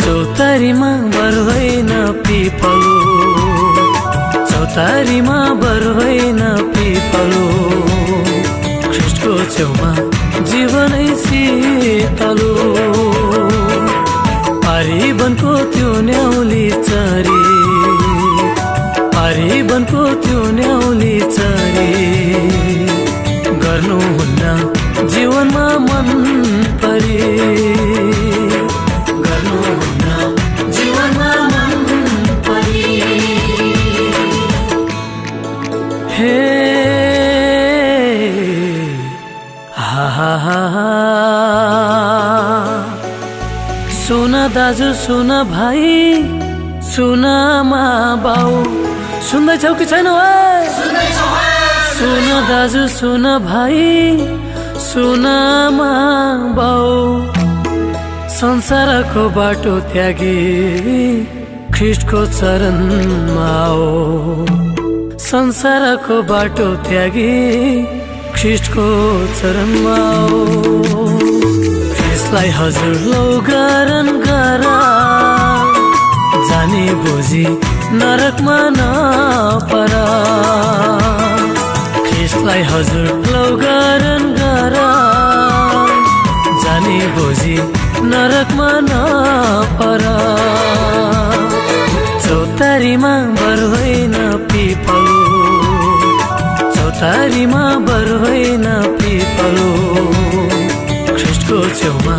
चौतारीमा बर होइन पिपलो, चौतारीमा बर होइन पिपलो, ख्रीष्टको छेउमा जीवनै शीतलो। पारीवनको त्यो न्याउली चरी, पारीवनको त्यो न्याउली चरी, गर्नुहुन्न जीवनमा मन परी, गर्नुहुन्न जीवनमा मन परी। हे हा हा हा, सुन दाजु सुन भाइ, सुन आमा बाउ, सुन्दैछौ कि छैनौ? सुन दाजु सुन भाइ, सुन आमा बाउ, संसारको बाटो त्यागी ख्रीष्टको चरणमा आओ, संसारको बाटो त्यागी ख्रीष्टको चरणमा आओ। ख्रीष्टलाई हजुर लौ गरन गर, जानी बुझी नरकमा नपर। ख्रीष्टलाई हजुर लौ गरन गर, जानी बुझी नरकमा नपर। चौतारीमा बर होइन पिपलो, चौतारीमा बर होइन पिपलो, ख्रीष्टको छेउमा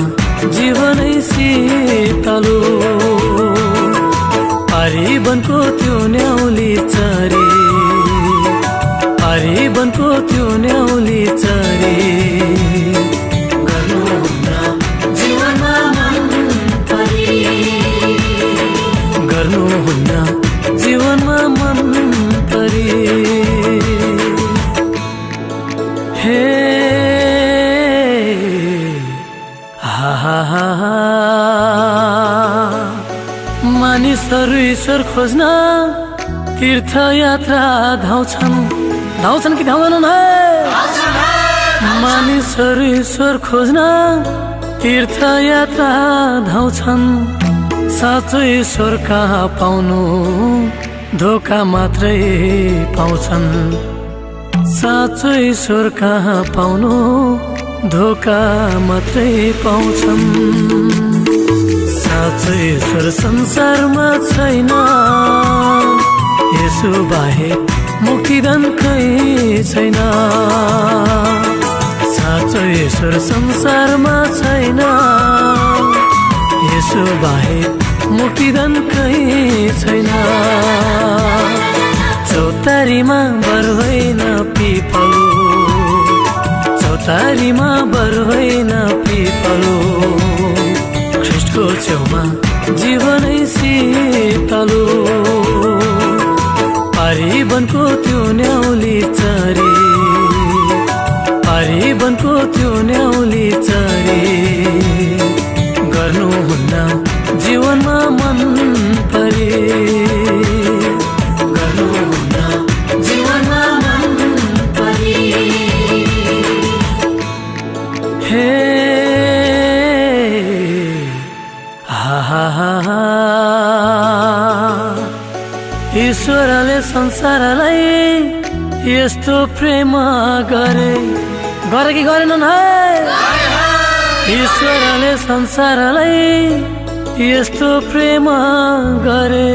जीवनै शीतलो। पारीवनको त्यो न्याउली चरी, पारीवनको त्यो न्याउली चरी, गर्नुहुन्न जीवनमा मन परी, गर्नुहुन्न जीवनमा मन परी। हे हा हा हा, मानिसहरू ईश्वर खोज्न तीर्थयात्रा धाउँछन्, धाउँछन् कि धाउँदैनन्? मानिसहरू ईश्वर खोज्न तीर्थयात्रा धाउँछन्, साँचो ईश्वर कहाँ पाउनु धोका मात्रै पाउँछन्, साँचो ईश्वर कहाँ पाउनु धोका मात्रै पाउँछन्। साँचो ईश्वर संसारमा छैन, यसो बाहेक मुक्तिदान कहीँ छैन। साँचो ईश्वर संसारमा छैन, यसो बाहेक मुक्तिदान कहीँ छैन। चौतारीमा बर होइन पिपलो, चौतारीमा बर होइन पिपलो, ख्रीष्टको छेउमा जीवनै शीतलो। पारीवनको त्यो न्याउली चरी, पारीवनको त्यो न्याउली चरी, गर्नुहुन्न जीवनमा मन परी, गर्नुहुन्न जीवनमा मन परी। हे हा हा हा, ईश्वरले संसारलाई यस्तो प्रेम गरे, गरे कि गरेनन्? ईश्वरले संसारलाई यस्तो प्रेम गरे,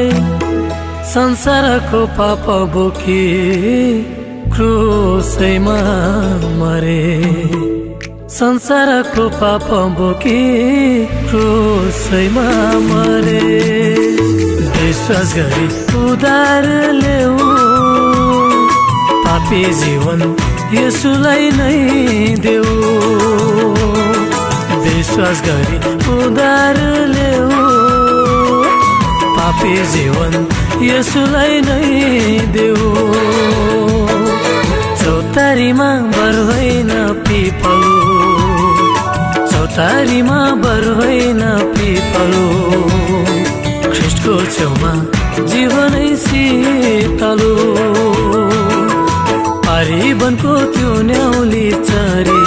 संसारको पाप बोकी क्रुसैमा मरे, संसारको पाप बोकी क्रुसैमा मरे। विश्वास गरी उद्धार ल्याऊ, पापी जीवन यसुलाई नै देऊ। विश्वास गरी उद्धार ल्याऊ, पापी जीवन यसुलाई नै देऊ। चौतारीमा बर होइन सारीमा बर होइन पिपलो ख्रिस्टको छेउमा जीवनै शीतलो पारीवनको त्यो न्याउली चरी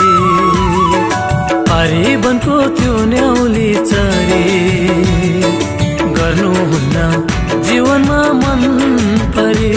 पारीवनको त्यो न्याउली चरी गर्नुहुन्न जीवनमा मन परे